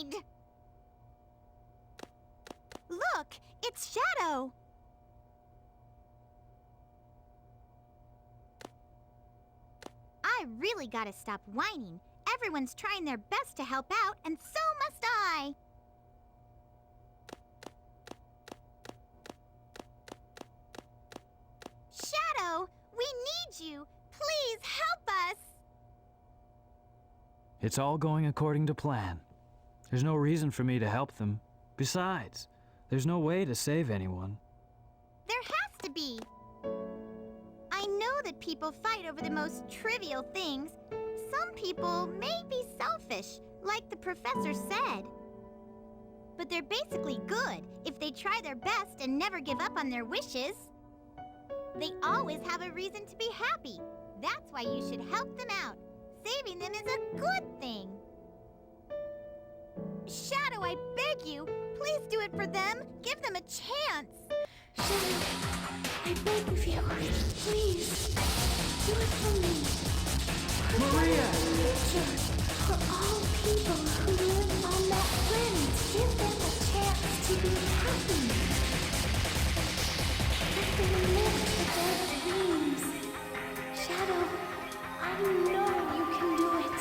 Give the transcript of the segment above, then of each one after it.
hide! Look, it's Shadow. I really gotta stop whining. Everyone's trying their best to help out, and so must I. Shadow, we need you. Please help us. It's all going according to plan. There's no reason for me to help them. Besides, there's no way to save anyone. There has to be. I know that people fight over the most trivial things. Some people may be selfish, like the professor said. But they're basically good if they try their best and never give up on their wishes. They always have a reason to be happy. That's why you should help them out. Saving them is a good thing. Shadow, I beg you, please do it for them. Give them a chance. Shadow, I beg of you, please, do it for me. Maria! Future for all people who live on that planet. Give them a chance to be happy. Let them live their dreams. Shadow, I know you can do it.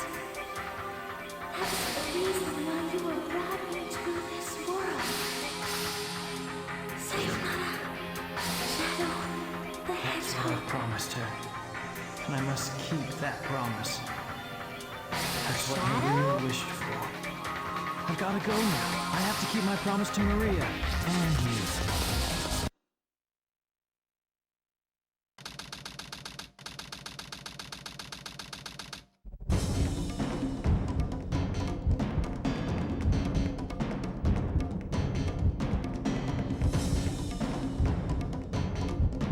That's the reason why you were brought into this world. Sayonara, Shadow, the That's what I hedgehog. promised her. And I must keep that promise. That's what Shadow? Maria wished for. I've gotta go now. I have to keep my promise to Maria and you.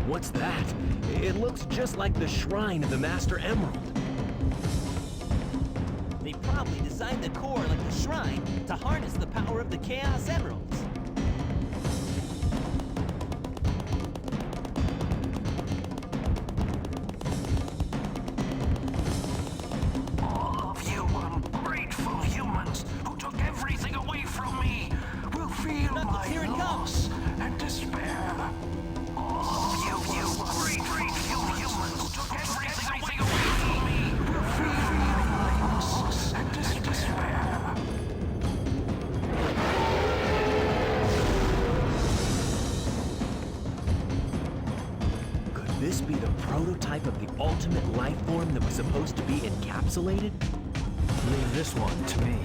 What's that? It looks just like the shrine of the Master Emerald. They probably designed the core like the shrine to harness the power of the Chaos Emeralds. All of you ungrateful humans who took everything away from me will feel Knuckles, my here it loss and despair. All of you ungrateful humans who took everything away from me will feel my loss and despair. Could this be the prototype of the ultimate life form that was supposed to be encapsulated? Leave this one to me.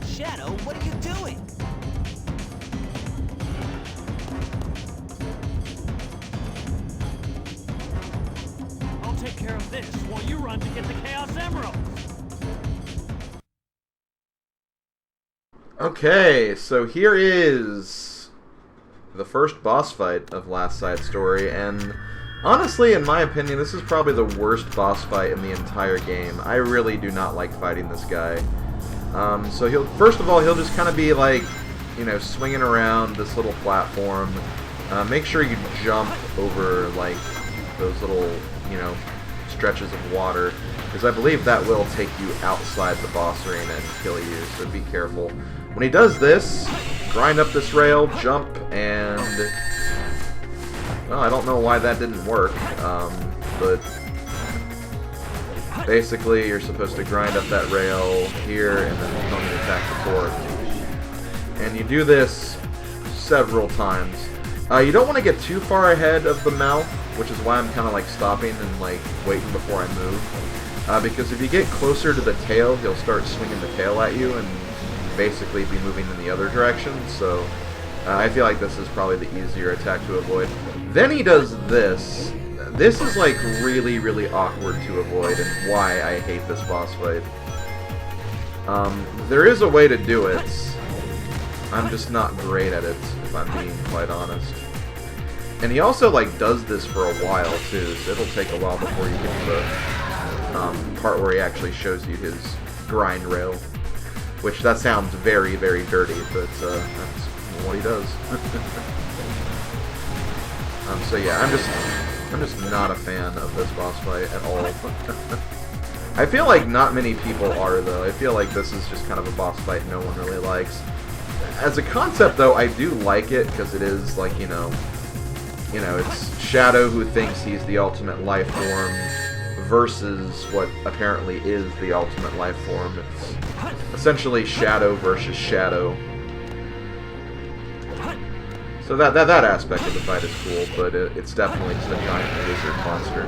Shadow, what are you doing? I'll take care of this while you run to get the Chaos Emerald. Okay, so here is the first boss fight of Last Side Story, and honestly, in my opinion, this is probably the worst boss fight in the entire game. I really do not like fighting this guy. So first of all, he'll just kind of be like, you know, swinging around this little platform. Make sure you jump over, like, those little, you know, stretches of water, because I believe that will take you outside the boss arena and kill you, so be careful. When he does this, grind up this rail, jump, and... well, I don't know why that didn't work, but... basically, you're supposed to grind up that rail here, and then come and attack the core. And you do this several times. You don't want to get too far ahead of the mouth, which is why I'm kind of like stopping and like waiting before I move. Because if you get closer to the tail, he'll start swinging the tail at you and basically be moving in the other direction. So I feel like this is probably the easier attack to avoid. Then he does this. This is like really, really awkward to avoid, and why I hate this boss fight. There is a way to do it. I'm just not great at it, if I'm being quite honest. And he also like does this for a while too, so it'll take a while before you get to the part where he actually shows you his grind rail. Which that sounds very, very dirty, but that's what he does. So yeah, I'm just not a fan of this boss fight at all. I feel like not many people are, though. I feel like this is just kind of a boss fight no one really likes. As a concept, though, I do like it, because it is, like, you know, it's Shadow who thinks he's the ultimate life form versus what apparently is the ultimate life form. It's essentially Shadow versus Shadow. So that aspect of the fight is cool, but it's definitely just a giant lizard monster.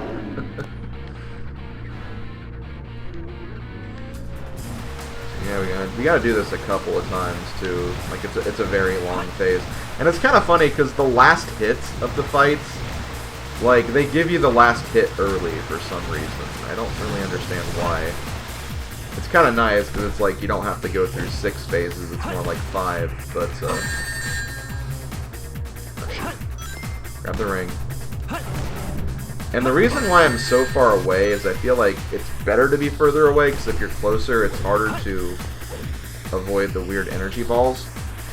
Yeah, we gotta do this a couple of times too. Like it's a very long phase, and it's kind of funny because the last hit of the fights, like they give you the last hit early for some reason. I don't really understand why. It's kind of nice because it's like you don't have to go through 6 phases. It's more like 5. But grab the ring. And the reason why I'm so far away is I feel like it's better to be further away, because if you're closer, it's harder to avoid the weird energy balls.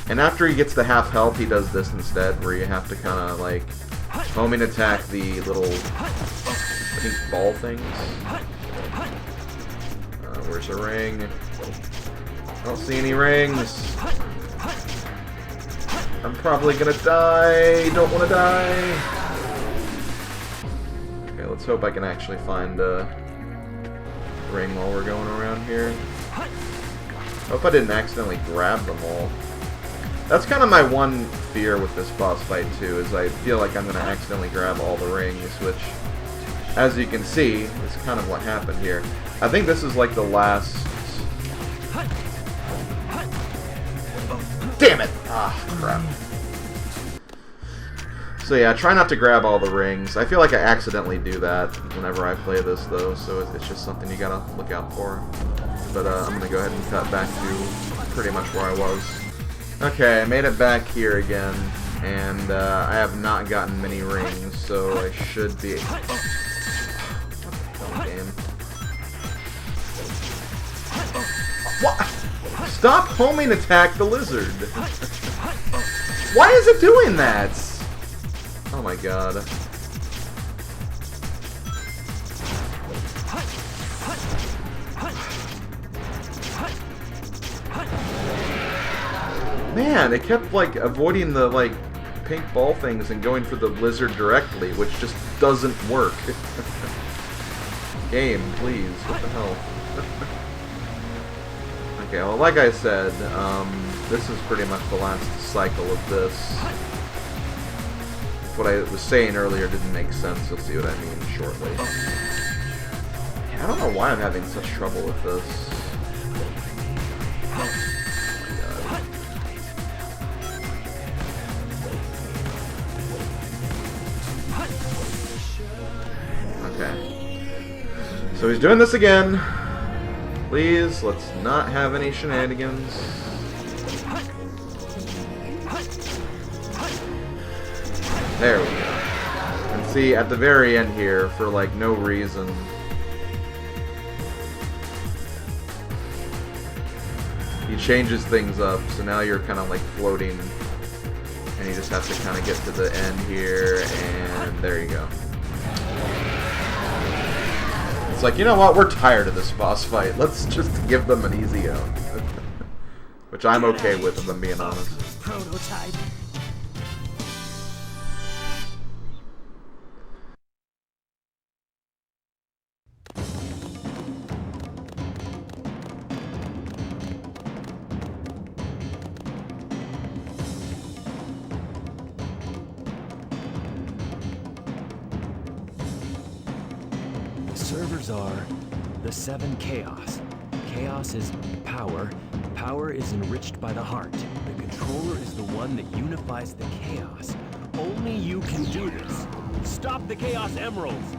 And after he gets to half health, he does this instead, where you have to kind of, like, homing attack the little pink ball things. Where's the ring? I don't see any rings. I'm probably gonna die. Don't want to die. Let's hope I can actually find a ring while we're going around here. Hope I didn't accidentally grab them all. That's kind of my one fear with this boss fight too, is I feel like I'm going to accidentally grab all the rings, which, as you can see, is kind of what happened here. I think this is like the last... Damn it! Ah, crap. So yeah, try not to grab all the rings. I feel like I accidentally do that whenever I play this, though, so it's just something you gotta look out for. But I'm gonna go ahead and cut back to pretty much where I was. Okay, I made it back here again, and I have not gotten many rings, so I should be... Game. What? Stop homing attack the lizard! Why is it doing that? Oh my god. Man, it kept like avoiding the like pink ball things and going for the lizard directly, which just doesn't work. Game, please, what the hell? Okay, well like I said, this is pretty much the last cycle of this. What I was saying earlier didn't make sense. You'll see what I mean shortly. I don't know why I'm having such trouble with this. Okay. So he's doing this again. Please, let's not have any shenanigans. There we go. And see, at the very end here, for like no reason, he changes things up, so now you're kind of like floating, and you just have to kind of get to the end here, and there you go. It's like, you know what, we're tired of this boss fight, let's just give them an easy out. Which I'm okay with, if I'm being honest. Prototype. Servers are the 7 chaos. Chaos is power. Power is enriched by the heart. The controller is the one that unifies the chaos. Only you can do this. Stop the Chaos Emeralds!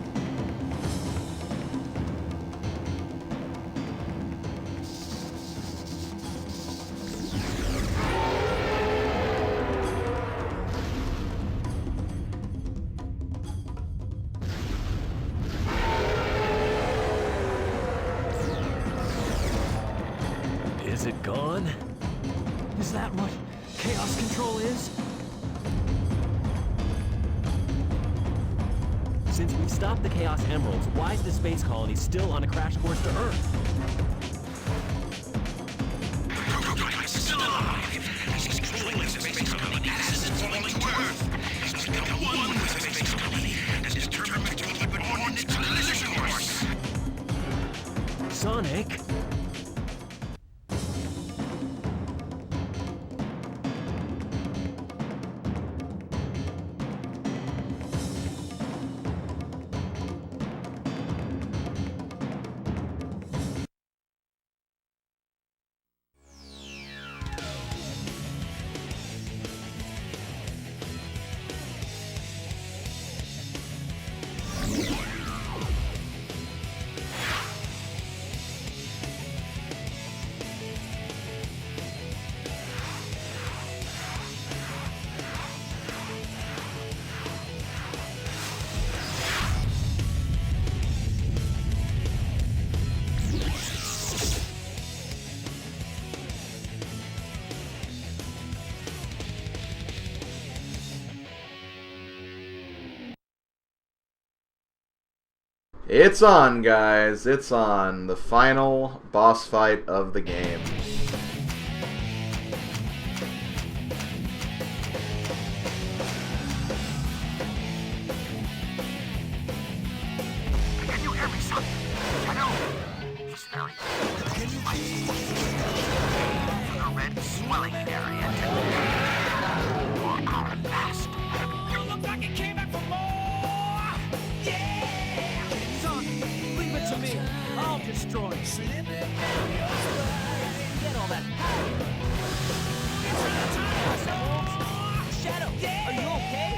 Is it gone? Is that what chaos control is? Since we've stopped the Chaos Emeralds, why is the space colony still on a crash course to Earth? He's still alive. He's controlling the space colony as it's falling to Earth. He's become one with the space colony and is determined to keep it on its collision course. Sonic? It's on, guys. It's on. The final boss fight of the game. Can you hear me, son? I know. He's very cold. Can you see the red swelling area to more power fast? Looks like it came back for more. Yeah! Son, leave it to me. I'll destroy it. Get all that power. Shadow, are you okay?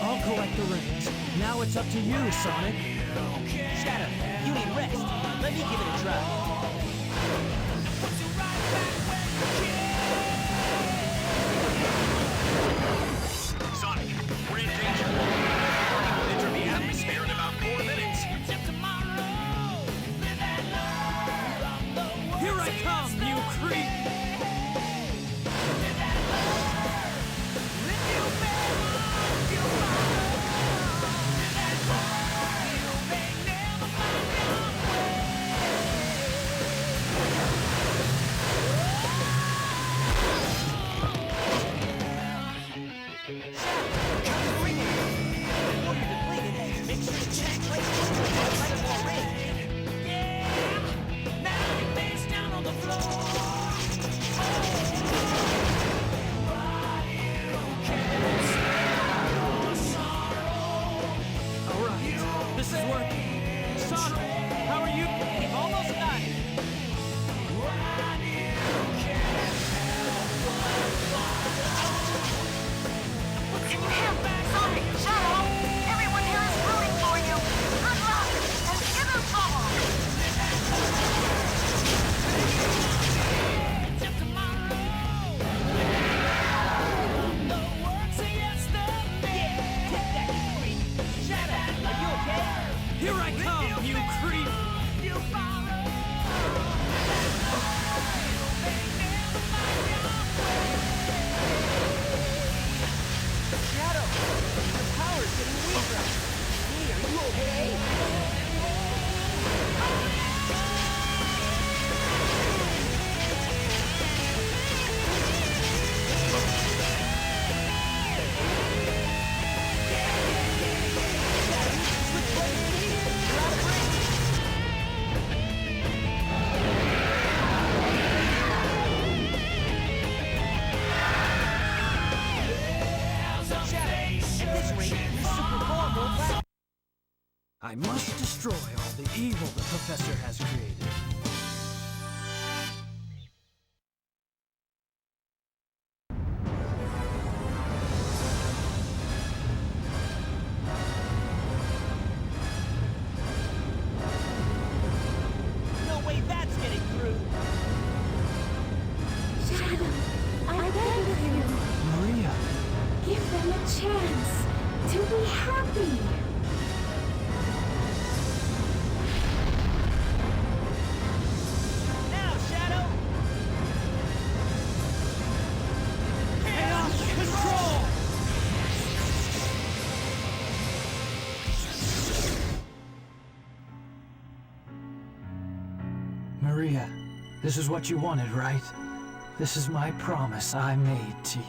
I'll collect the rings. Now it's up to you, Sonic. Shadow, you need rest. Let me give it a try. Sonic, we're in danger. We'll enter the atmosphere in about 4 minutes. Here I come, you creep! Alright, this is working. Sonic, how are you? We've almost got it. Can you hear me? Sonic, Shadow, everyone here is rooting for you. Good luck, and give them trouble. Shadow, are you okay? Here I come, you creep! Shadow, the power's getting weaker. Hey, are you okay? I must destroy all the evil the Professor has created. No way that's getting through. Shadow, I beg of you, Maria, give them a chance to be happy. Maria, this is what you wanted, right? This is my promise I made to you.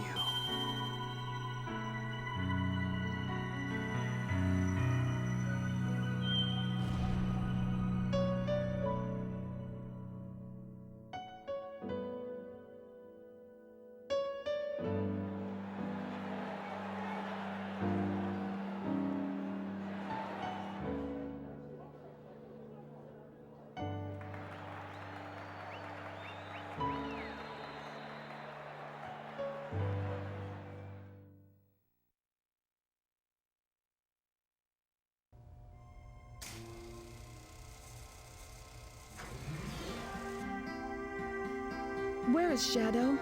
Where is Shadow?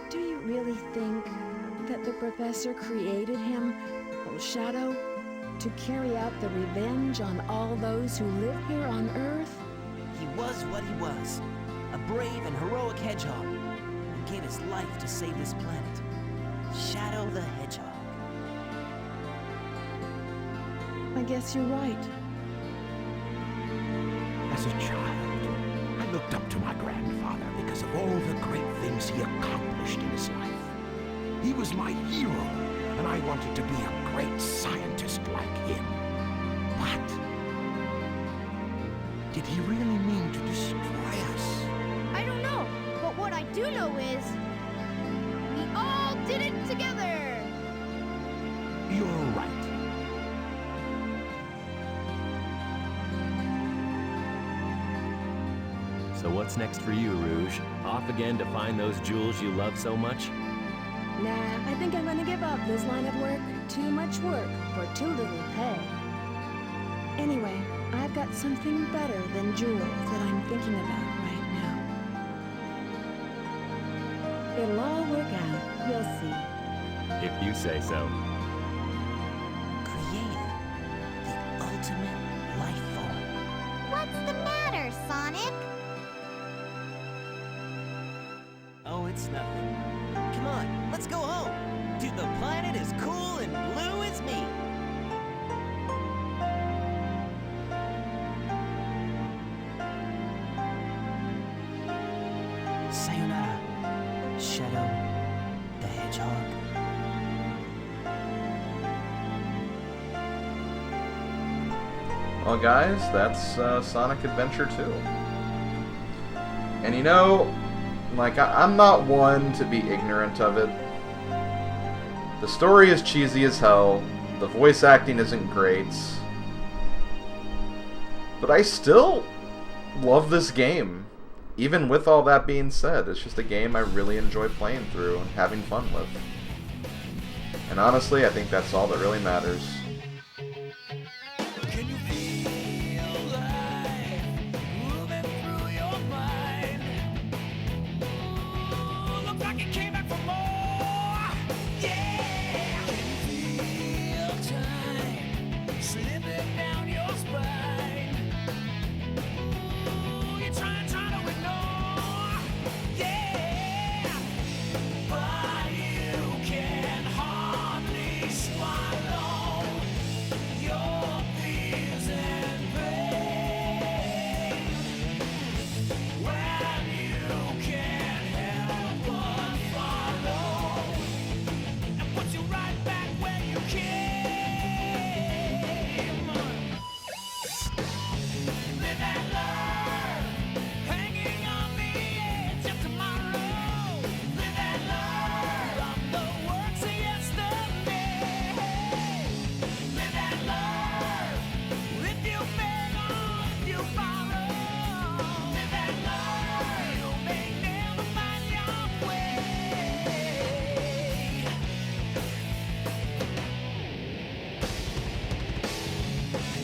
Do you really think that the professor created him, Shadow, to carry out the revenge on all those who live here on Earth? He was what he was. A brave and heroic hedgehog who gave his life to save this planet. Shadow the Hedgehog. I guess you're right. As a child, I looked up to my grandfather because of all the great things he accomplished in his life. He was my hero, and I wanted to be a great scientist like him. But did he really mean to destroy us? I don't know, but what I do know is we all did it together. You're right. So what's next for you, Rouge? Off again to find those jewels you love so much? Nah, I think I'm gonna give up this line of work. Too much work for too little pay. Anyway, I've got something better than jewels that I'm thinking about right now. It'll all work out, you'll see. If you say so. Creator. The ultimate life form. What's the matter, Sonic? Oh, it's nothing. Come on, let's go home. Dude, the planet is cool and blue as me. Sayonara, Shadow the Hedgehog. Well, guys, that's Sonic Adventure 2. And you know, like, I'm not one to be ignorant of it. The story is cheesy as hell. The voice acting isn't great. But I still love this game. Even with all that being said, it's just a game I really enjoy playing through and having fun with. And honestly, I think that's all that really matters. Can you feel life moving through your mind? Ooh, looks like it came back for more. Yeah! Can you feel time slipping down your spine? Ooh, you're trying to ignore. Yeah! But you can hardly swallow your fears and pain when you can't help but follow and put you right back where you came. Live and learn, hanging on the edge of tomorrow. Live and learn from the works of yesterday. Live and learn. If you fail or if you follow, live and learn. You may never find your way.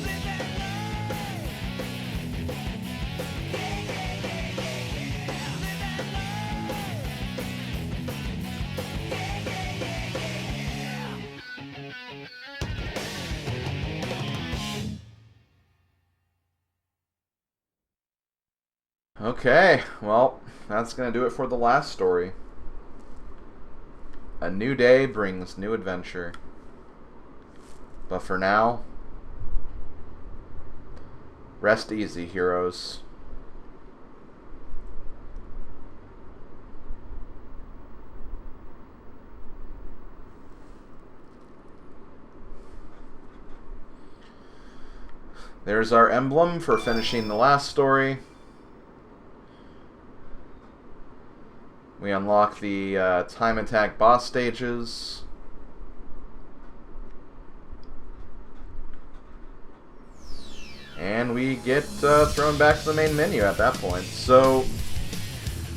Live and learn. Yeah, yeah, yeah, yeah, yeah. Live and learn. Yeah, yeah, yeah, yeah, yeah. Okay, well, that's gonna do it for the last story. A new day brings new adventure. But for now, rest easy, heroes. There's our emblem for finishing the last story. We unlock the time attack boss stages. And we get thrown back to the main menu at that point. So,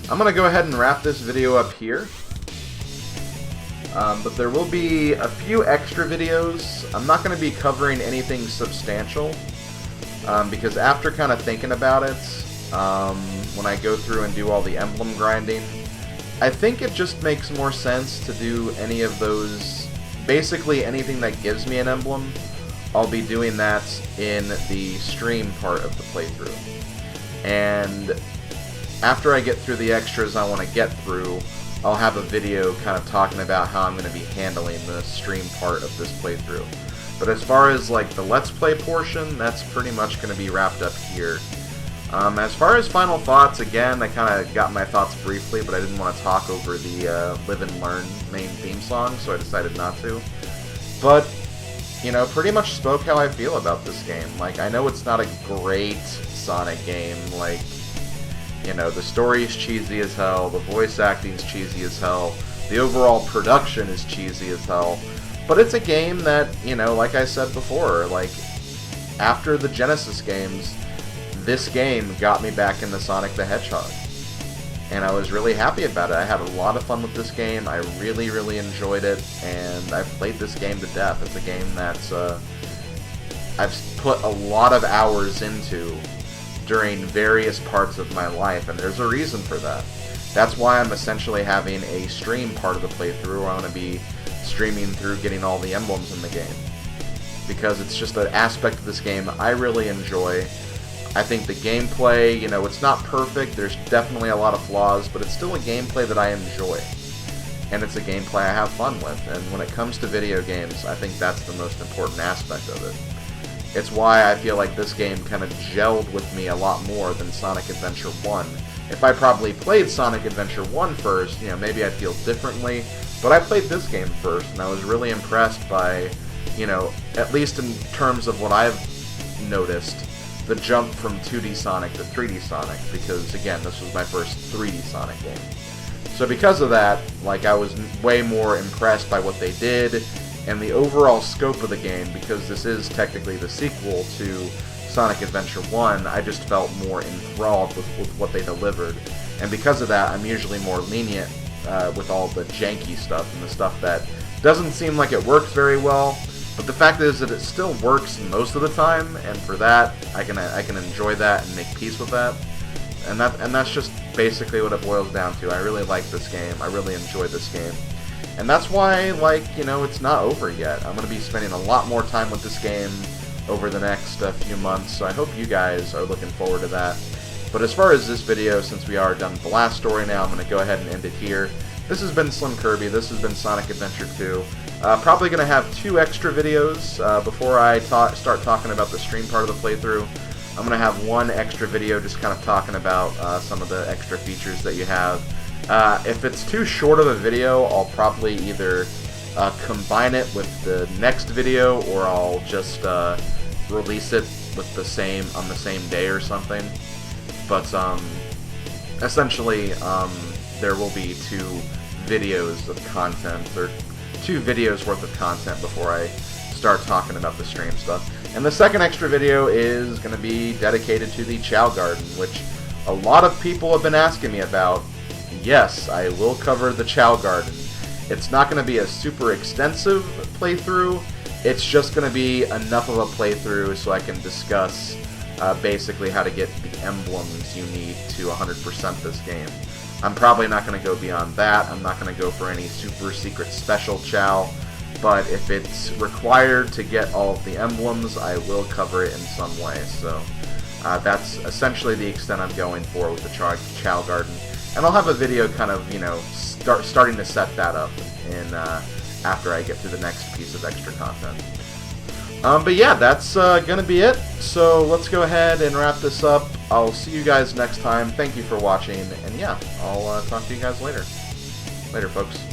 I'm going to go ahead and wrap this video up here. But there will be a few extra videos. I'm not going to be covering anything substantial. Because after kind of thinking about it, when I go through and do all the emblem grinding, I think it just makes more sense to do any of those, basically anything that gives me an emblem. I'll be doing that in the stream part of the playthrough. And after I get through the extras I want to get through, I'll have a video kind of talking about how I'm going to be handling the stream part of this playthrough. But as far as like the Let's Play portion, that's pretty much going to be wrapped up here. As far as final thoughts, again, I kind of got my thoughts briefly, but I didn't want to talk over the Live and Learn main theme song, so I decided not to. But, you know, pretty much spoke how I feel about this game. Like, I know it's not a great Sonic game. Like, you know, the story is cheesy as hell, the voice acting's cheesy as hell, the overall production is cheesy as hell. But it's a game that, you know, like I said before, like, after the Genesis games, this game got me back into Sonic the Hedgehog. And I was really happy about it. I had a lot of fun with this game. I really, really enjoyed it. And I've played this game to death. It's a game that's, I've put a lot of hours into during various parts of my life. And there's a reason for that. That's why I'm essentially having a stream part of the playthrough where I'm going to be streaming through getting all the emblems in the game. Because it's just an aspect of this game I really enjoy. I think the gameplay, you know, it's not perfect, there's definitely a lot of flaws, but it's still a gameplay that I enjoy. And it's a gameplay I have fun with, and when it comes to video games, I think that's the most important aspect of it. It's why I feel like this game kind of gelled with me a lot more than Sonic Adventure 1. If I probably played Sonic Adventure 1 first, you know, maybe I'd feel differently, but I played this game first, and I was really impressed by, you know, at least in terms of what I've noticed, the jump from 2D Sonic to 3D Sonic, because, again, this was my first 3D Sonic game. So because of that, like, I was way more impressed by what they did, and the overall scope of the game, because this is technically the sequel to Sonic Adventure 1, I just felt more enthralled with what they delivered. And because of that, I'm usually more lenient with all the janky stuff, and the stuff that doesn't seem like it works very well. But the fact is that it still works most of the time, and for that, I can enjoy that and make peace with that. And that's just basically what it boils down to. I really like this game. I really enjoy this game. And that's why, like, you know, it's not over yet. I'm going to be spending a lot more time with this game over the next few months, so I hope you guys are looking forward to that. But as far as this video, since we are done with the last story now, I'm going to go ahead and end it here. This has been SlimKirby. This has been Sonic Adventure 2. Probably going to have 2 extra videos before I start talking about the stream part of the playthrough. I'm going to have 1 extra video just kind of talking about some of the extra features that you have. If it's too short of a video, I'll probably either combine it with the next video, or I'll just release it with on the same day or something. But essentially, there will be 2 videos of content, or 2 videos worth of content before I start talking about the stream stuff. And the second extra video is going to be dedicated to the Chow Garden, which a lot of people have been asking me about. Yes, I will cover the Chow Garden. It's not going to be a super extensive playthrough, it's just going to be enough of a playthrough so I can discuss basically how to get the emblems you need to 100% this game. I'm probably not going to go beyond that. I'm not going to go for any super secret special Chow, but if it's required to get all of the emblems, I will cover it in some way. So that's essentially the extent I'm going for with the Chow Garden. And I'll have a video kind of, you know, starting to set that up in after I get to the next piece of extra content. But yeah, that's gonna be it. So let's go ahead and wrap this up. I'll see you guys next time. Thank you for watching, and yeah, I'll talk to you guys later. Later, folks.